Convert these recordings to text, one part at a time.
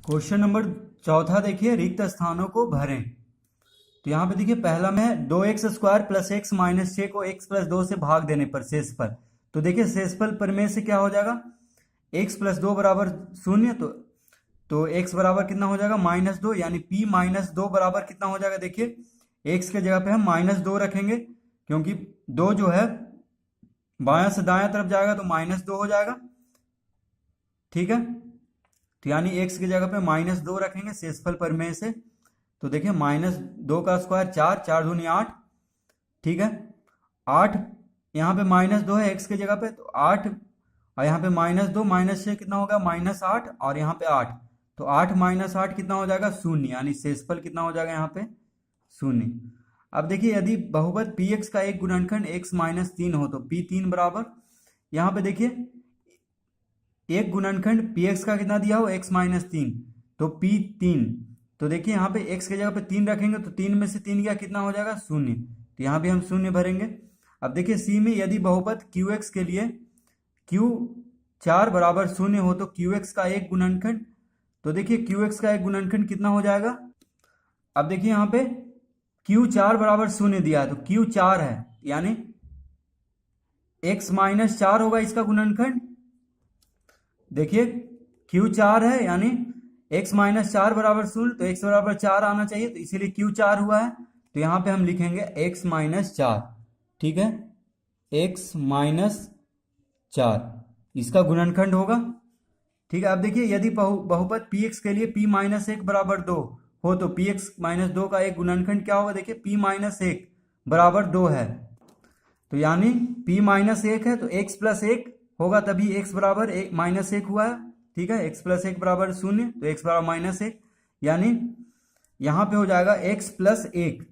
Question number चौथा देखिए, रिक्त स्थानों को भरें। तो यहाँ पे देखिए पहला में 2x² प्लस x माइनस 6 को x प्लस 2 से भाग देने पर शेषफल। तो देखिए शेषफल प्रमेय से क्या हो जाएगा, x प्लस 2 बराबर 0। तो x बराबर कितना हो जाएगा -2, यानी p माइनस 2 बराबर कितना हो जाएगा। देखिए x के जगह पे हम -2 रखेंगे, क्योंकि 2 जो है बायां से दायां तरफ जाएगा तो -2 हो जाएगा। ठीक है, तो यानी x की जगह पे -2 रखेंगे शेषफल प्रमेय से। तो देखिए -2 का स्क्वायर 4, 4 दूनी 8। ठीक है, 8 यहाँ पे -2 है x की जगह पे, तो 8 और यहाँ पे -2 -6 कितना होगा -8, और यहाँ पे 8, तो 8 - 8 कितना हो जाएगा 0, यानी शेषफल कितना हो जाएगा यहाँ पे 0। अब देखिए यदि बहुपद px का एक गुणनखंड x - 3 हो तो p3 बराबर, यहाँ पे देखिए एक गुणनखंड px का कितना दिया हो x - 3, तो p3। तो देखिए यहाँ पे x की जगह पे 3 रखेंगे तो 3 में से 3 गया कितना हो जाएगा 0, तो यहाँ भी हम 0 भरेंगे। अब देखिए c में यदि बहुपद qx के लिए q4 बराबर 0 हो तो qx का एक गुणनखंड, तो देखिए qx का एक गुणनखंड कितना हो जाएगा। अब देखिए यहाँ पे q4 बराबर 0 दिया है, तो q4 है यानी x - 4 होगा इसका गुणनखंड। देखिए q4 है यानी x - 4 बराबर 0, तो x बराबर 4 आना चाहिए, तो इसीलिए q4 हुआ है। तो यहाँ पे हम लिखेंगे x - 4। ठीक है, x - 4 इसका गुणनखंड होगा। ठीक है, अब देखिए यदि बहुपद px के लिए p - 1 बराबर 2 हो तो px - 2 का एक गुणनखंड क्या होगा। देखिए p - 1 बराबर 2 है, तो यानी p - 1 है तो x प्लस 1 होगा, तभी x बराबर -1 हुआ है। ठीक है, x प्लस 1 बराबर 0, तो x बराबर -1, यानी यहाँ पे हो जाएगा x प्लस 1,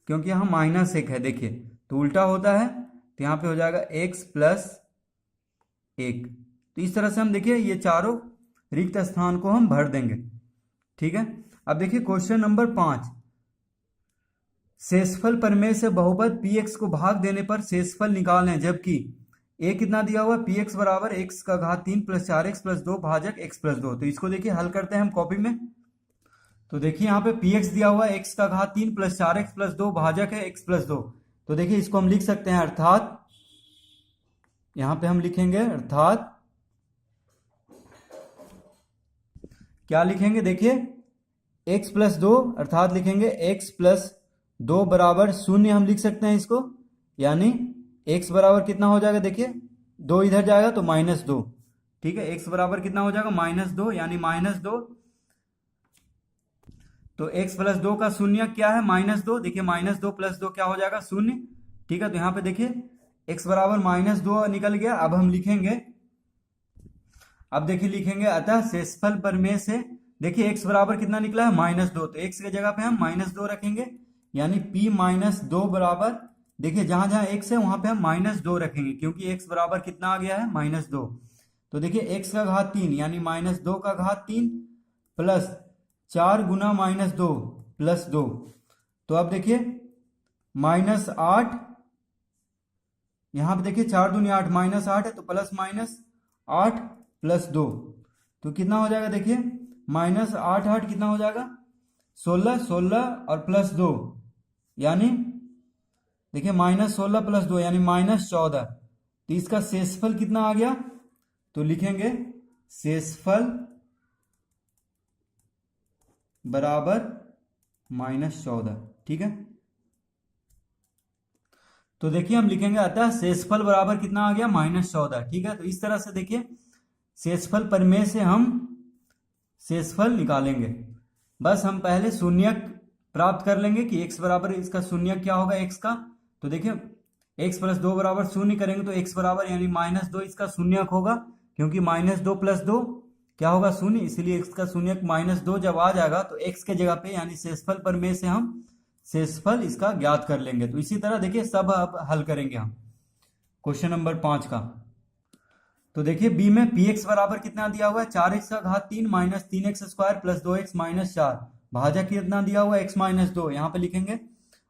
क्योंकि यहाँ -1 है। देखिए तो उल्टा होता है, तो यहाँ पे हो जाएगा x प्लस 1। तो इस तरह से हम देखिए ये चारों रिक्त स्थान को हम भर देंगे। ठीक है, अब देखिए क्वेश्चन नंबर 5, शेषफल प्रमेय से बहुपद px को भाग देने पर शेषफल निकालें, जबकि a कितना दिया हुआ है px बराबर x का घात 3 प्लस 4x प्लस 2 भाजक x प्लस 2। तो इसको देखिए हल करते हैं हम कॉपी में। तो देखिए यहाँ पे px दिया हुआ है x का घात 3 प्लस 4x प्लस 2 भाजक है x प्लस 2। तो देखिए इसको हम लिख सकते हैं अर्थात, यहाँ पे हम लिखेंगे अर्थात क्या लिखेंगे। देखिए x प्लस 2 अर्थात लिखेंगे x प्लस 2 बराबर 0, हम लिख सकते हैं इसको, यानी x बराबर कितना हो जाएगा। देखिए 2 इधर जाएगा तो -2। ठीक है, x बराबर कितना हो जाएगा -2, यानी -2। तो x प्लस 2 का शून्य क्या है -2। देखिए -2 प्लस 2 क्या हो जाएगा 0। ठीक है, तो यहाँ पे देखिए x बराबर -2 निकल गया। अब हम लिखेंगे, अब देखिए लिखेंगे अतः शेषफल प्रमेय से, देखिए x बराबर कितना निकला है -2, तो x की जगह पे हम -2 रखेंगे, यानी p - 2 बराबर, देखिए जहां जहां x है वहां पे हम -2 रखेंगे, क्योंकि x बराबर कितना आ गया है -2। तो देखिए x का घात 3 यानी -2 का घात 3 प्लस 4 गुना -2 प्लस 2। तो अब देखिए -8, यहाँ पे देखिए 4 दूनी 8 -8 है, तो प्लस -8 प्लस 2, तो कितना हो जाएगा। देखिए -8 8 कितना हो जाएगा 16, 16 और प्लस 2, यानी देखिए -16 प्लस 2 यानी -14। तो इसका शेषफल कितना आ गया, तो लिखेंगे शेषफल बराबर -14। ठीक है, तो देखिए हम लिखेंगे अतः शेषफल बराबर कितना आ गया -14। ठीक है, तो इस तरह से देखिए शेषफल प्रमेय से हम शेषफल निकालेंगे। बस हम पहले शून्यक प्राप्त कर लेंगे कि x बराबर इसका शून्यक क्या होगा x का। तो देखिए x प्लस 2 बराबर 0 करेंगे तो x बराबर यानी -2 इसका शून्यक होगा, क्योंकि -2 प्लस 2 क्या होगा 0, इसीलिए x का शून्यक -2 जब आ जाएगा तो x के जगह पे यानी शेषफल प्रमेय से हम शेषफल इसका ज्ञात कर लेंगे। तो इसी तरह देखिए सब अब हल करेंगे हम क्वेश्चन नंबर 5 का। तो देखिए b में px बराबर कितना दिया हुआ है 4x का घात 3 minus 3x square plus 2x minus 4, भाजक कितना दिया हुआ है x - 2, यहाँ पे लिखेंगे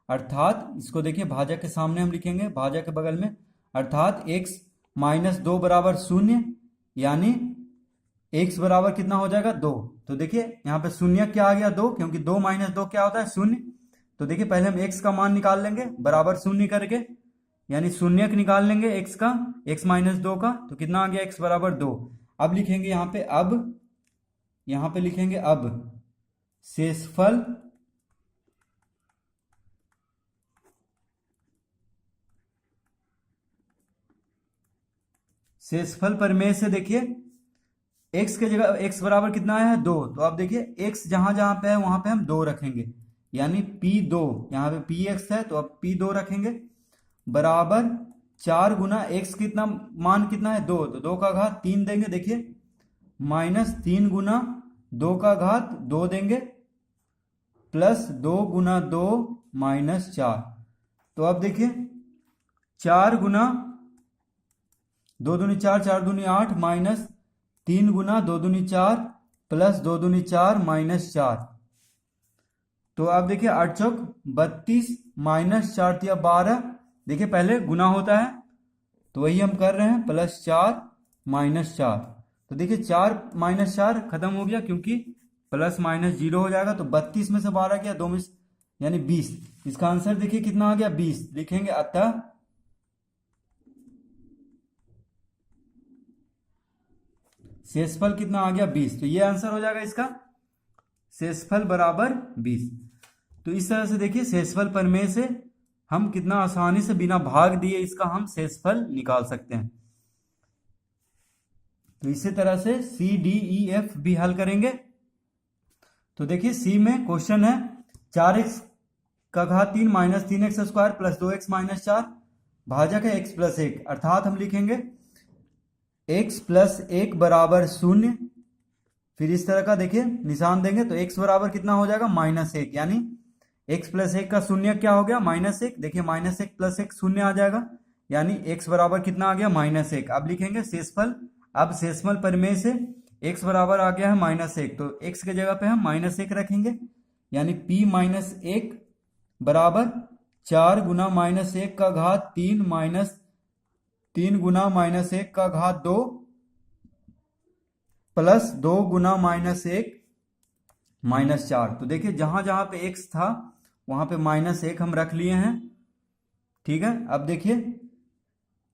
अर्थात, इसको देखिए भाजक के सामने हम लिखेंगे भाजक के बगल में, अर्थात x - 2 बराबर 0, यानी x बराबर कितना हो जाएगा 2। तो देखिए यहाँ पे शून्य क्या आ गया 2, क्योंकि 2 माइनस 2 क्या होता है 0। तो देखिए पहले हम x का मान निकाल लेंगे बराबर शून्य करके, यानी शून्य निकाल लेंगे x का, x माइनस 2 का, तो कितना आ गया x बराबर 2। अब लिखेंगे यहाँ पे लिखेंगे अब शेषफल प्रमेय से देखिए x के जगह x बराबर कितना आया है 2, तो अब देखिए x जहां जहां पे है वहां पे हम 2 रखेंगे, यानी P2, यहाँ पे px है तो अब P2 रखेंगे बराबर 4 गुना x कितना मान कितना है 2, तो 2 का घात 3 देंगे, देखिए माइनस 3 गुना 2 का घात 2 देंगे प्लस 2 गुना 2 माइनस 4। तो अब देखिए 4 गुना 2 दूनी 4, 4 दूनी 8 माइनस 3 गुना 2 दूनी 4 प्लस 2 दूनी 4 माइनस 4। तो अब देखिए 8 चौक 32 माइनस 4 तिया 12। देखिए पहले गुना होता है तो वही हम कर रहे हैं, प्लस 4 माइनस 4। तो देखिए 4 माइनस 4 खत्म हो गया, क्योंकि प्लस माइनस 0 हो जाएगा। तो 32 में से 12 गया 2 में यानी 20। इसका आंसर देखिए कितना आ गया 20। लिखेंगे अतः शेषफल कितना आ गया 20। तो ये आंसर हो जाएगा इसका, शेषफल बराबर 20। तो इस तरह से देखिए शेषफल प्रमेय से हम कितना आसानी से बिना भाग दिए इसका हम शेषफल निकाल सकते हैं। तो इसी तरह से सी डी ई एफ भी हल करेंगे। तो देखिए सी में क्वेश्चन है 4x का घात 3 minus 3x square plus 2x minus 4 भाजक है x प्लस 1, अर्थात हम लिखेंगे x प्लस 1 बराबर 0। फिर इस तरह का देखिए निशान देंगे तो x बराबर कितना हो जाएगा माइनस 1, यानी x प्लस 1 का शून्य क्या हो गया माइनस 1। देखिए माइनस 1 प्लस 1 शून्य आ जाएगा, यानी x बराबर कितना आ गया माइनस 1। अब लिखेंगे शेषफल। अब शेषफल प्रमेय से x बराबर आ गया है माइनस 1, तो x के जगह पे हम माइनस 1 रखेंगे, यानी p माइनस 1 बराबर 4 गुना माइनस 1 का घात 3 माइनस 3 गुना माइनस 1 का घात 2 प्लस 2 गुना माइनस 1 माइनस 4। तो देखिए जहां जहां पे x था वहां पे माइनस 1 हम रख लिए हैं, ठीक है। अब देखिए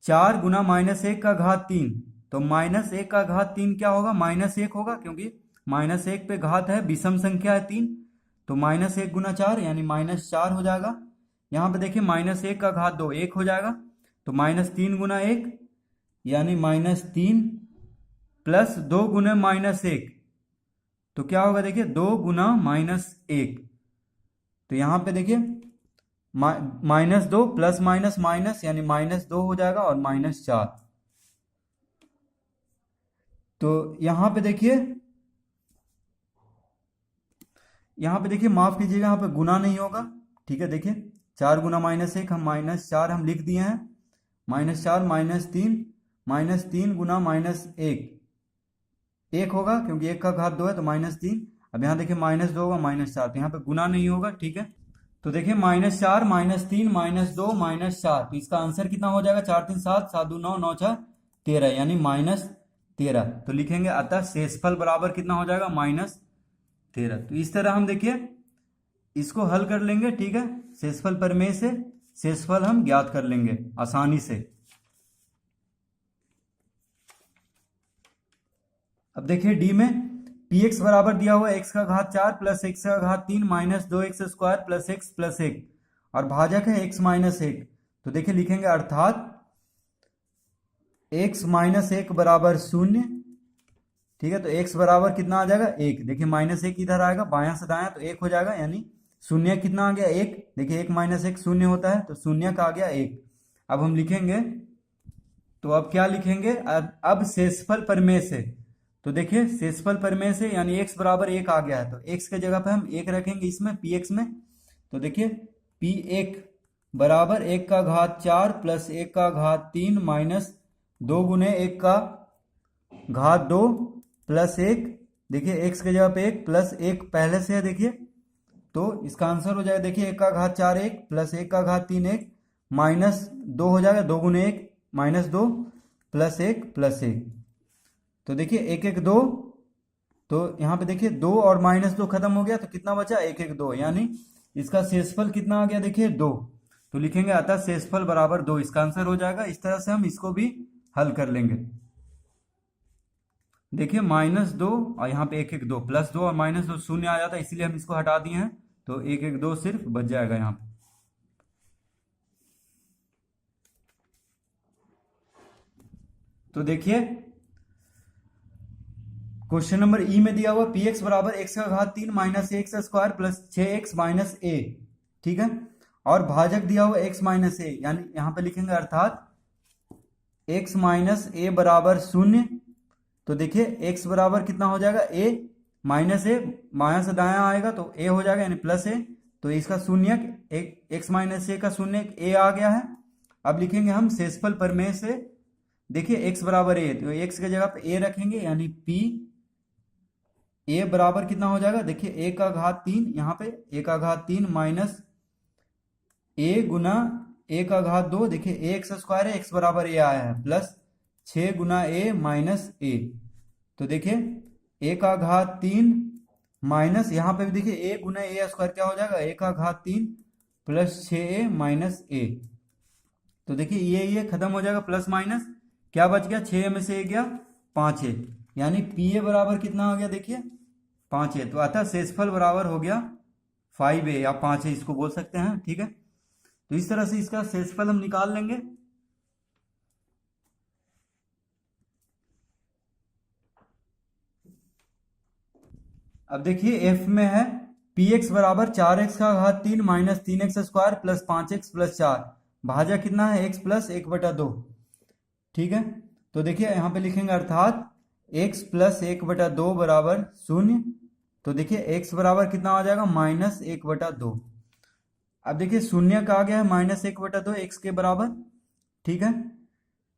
4 गुना माइनस 1 का घात 3, तो माइनस 1 का घात 3 क्या होगा माइनस 1 होगा, क्योंकि माइनस 1 पे घात है, विषम संख्या है 3, तो माइनस 1 गुना 4 यानी माइनस 4 हो जाएगा। यहाँ पे देखिए माइनस 1 का घात 2 1 हो जाएगा, तो माइनस 3 गुना 1 यानी माइनस 3 प्लस 2 गुना माइनस 1, तो क्या होगा देखिए 2 गुना माइनस 1। तो यहाँ पे देखिए माइनस 2 प्लस माइनस माइनस यानी माइनस 2 हो जाएगा और माइनस 4। तो यहाँ पे देखिए माफ कीजिएगा, यहाँ पे गुना नहीं होगा, ठीक है। देखिए 4 गुना माइनस 1 हम माइनस 4 हम लिख दिए हैं, माइनस 4 माइनस 3 गुना माइनस 1 होगा, क्योंकि 1 का घात 2 है तो माइनस 3। अब यहाँ देखिए माइनस 2 होगा माइनस 4, तो यहाँ पे गुना नहीं होगा, ठीक है। तो देखिए माइनस 4 माइनस 3 माइनस 2 माइनस 4, तो इसका आंसर कितना हो जाएगा 4 3 7 7 2 9 9 6 13, यानी माइनस 13। तो लिखेंगे अतः शेषफल बराबर कितना हो जाएगा माइनस 13। तो इस तरह हम देखिए इसको हल कर लेंगे, ठीक है। शेषफल प्रमेय से शेषफल हम ज्ञात कर लेंगे आसानी से। अब देखिए डी में px बराबर दिया हुआ है x का घात 4 प्लस x का घात 3 minus 2x square plus x plus 1 और भाजक है x माइनस 1। तो देखिए लिखेंगे अर्थात x माइनस 1 बराबर 0, ठीक है। तो x बराबर कितना आ जाएगा 1। देखिए माइनस 1 इधर आएगा बायां से दायां तो 1 हो जाएगा, यानी शून्य कितना आ गया 1। देखिए 1 माइनस 1 शून्य होता है, तो शून्य का आ गया 1। अब हम लिखेंगे, तो अब क्या लिखेंगे अब शेषफल प्रमेय से। तो देखिए शेषफल प्रमेय से यानी x बराबर 1 आ गया है, तो x के जगह पे हम 1 रखेंगे इसमें px में। तो देखिए p1 बराबर 1 का घात 4 प्लस 1 का घात 3 माइनस 2 गुने 1 का घात 2 प्लस 1। देखिए x के जगह पे 1 प्लस 1 पहले से है, देखिए तो इसका आंसर हो जाएगा देखिए 1 का घात 4 1 प्लस 1 का घात 3 1 माइनस 2 हो जाएगा 2 गुने 1 माइनस 2 प्लस 1 प्लस 1। तो देखिए 1 1 2 तो यहाँ पे देखिए 2 और -2 खत्म हो गया, तो कितना बचा 1 1 2, यानी इसका शेषफल कितना आ गया देखिए 2। तो लिखेंगे अतः शेषफल बराबर 2, इसका आंसर हो जाएगा। इस तरह से हम इसको भी हल कर लेंगे। देखिए -2 और यहाँ पे 1 1 2, +2 और -2 शून्य आ जाता है, इसीलिए हम इसको हटा दिए हैं। तो 1 1 2 सिर्फ बच जाएगा यहाँ पे। तो देखिए क्वेश्चन नंबर ई में दिया हुआ पी एक्स बराबर x का घात 3 minus x square plus 6x minus A, ठीक है। और भाजक दिया हुआ x माइनस ए, यानी यहां पे लिखेंगे अर्थात x माइनस ए बराबर 0। तो देखिए x बराबर कितना हो जाएगा a माइनस ए, बायां से दायां आएगा तो a हो जाएगा, यानी प्लस a। तो इसका शून्यक x माइनस ए का शून्यक a आ गया है। अब लिखेंगे हम शेषफल प्रमेय से। देखिए x बराबर a, तो x की जगह पे a रखेंगे, यानी p a बराबर कितना हो जाएगा देखिए a का घात 3, यहाँ पे a का घात 3 माइनस a गुना a का घात 2, देखिए a एक्स स्क्वायर है, x बराबर a आया है, plus 6 Guna a minus a। तो देखिए a का घात 3 माइनस यहाँ पे भी देखिए a गुना a स्क्वायर क्या हो जाएगा, a का घात 3 प्लस 6a माइनस a। तो देखिए ये खत्म हो जाएगा, प्लस माइनस क्या बच गया, 6 में से 1 गया 5a, यानी pa बराबर कितना आ गया देखिए 5a। तो अतः शेषफल बराबर हो गया 5a या 5a इसको बोल सकते हैं, ठीक है। तो इस तरह से इसका शेषफल हम निकाल लेंगे। अब देखिए f में है px बराबर 4x का घात 3 minus 3x square plus 5x plus 4, भाजा कितना है x प्लस 1/2, ठीक है। तो देखिए यहाँ पे लिखेंगे अर्थात x प्लस 1/2 बराबर 0। तो देखिए x बराबर कितना आ जाएगा -1/2। अब देखिए शून्य का आ गया है -1/2 x के बराबर, ठीक है।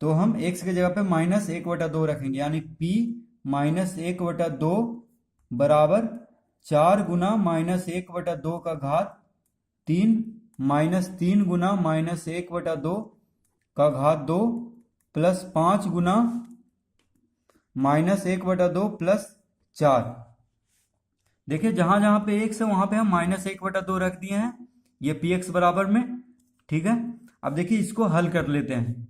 तो हम x की जगह पे -1/2 रखेंगे, यानी p -1/2 बराबर 4 गुना -1/2 का घात 3 माइनस 3 गुना -1/2 का घात 2 प्लस 5 गुना -1/2 प्लस 4। देखिए जहां जहां पे x है वहां पे हम -1/2 रख दिए हैं, ये px बराबर में, ठीक है। अब देखिए इसको हल कर लेते हैं,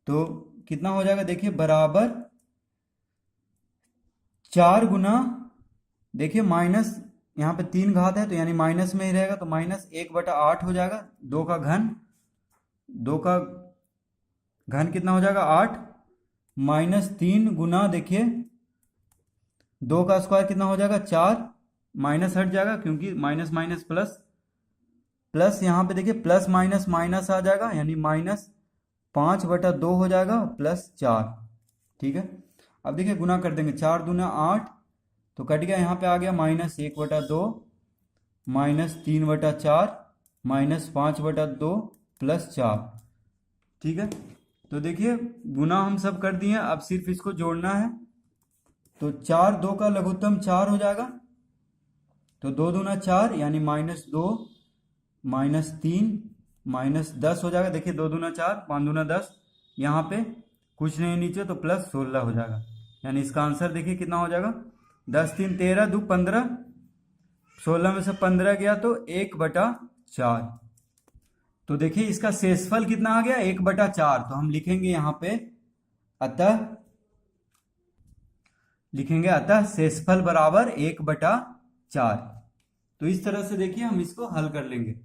तो कितना हो जाएगा देखिए बराबर 4 गुना, देखिए माइनस यहाँ पे 3 घात है तो यानी माइनस में ही रहेगा, तो -1/8 हो जाएगा, 2 का घन कितना हो जाएगा 8, माइनस 3 गुना देखिए 2 का स्क्वायर कितना हो जाएगा 4, माइनस हट जाएगा क्योंकि माइनस माइनस प्लस, प्लस यहाँ पे देखिए प्लस माइनस माइनस आ जाएगा, यानी -5/2 हो जाएगा प्लस 4, ठीक है। अब देखिए गुना कर देंगे, 4 दूना 8, तो कट गया, यहाँ पे आ गया -1/2 -3/4 -5/2 प्लस 4, ठीक है। तो देखिए गुना हम सब कर दिए, अब सिर्फ इसको जोड़ना है। तो 4 2 का लघुत्तम 4 हो जाएगा, तो 2 दूना 4, यानी -2 -3 -10 हो जाएगा। देखिए 2 दूना 4, 5 दूना 10, यहाँ पे कुछ नहीं नीचे, तो प्लस 16 हो जाएगा, यानी इसका आंसर देखिए कितना हो जाएगा 10 3 13 2 15, 16 में से 15 गया तो 1/4। तो देखिए इसका शेषफल कितना आ गया 1/4। तो हम लिखेंगे यहाँ पे अतः शेषफल बराबर 1/4। तो इस तरह से देखिए हम इसको हल कर लेंगे।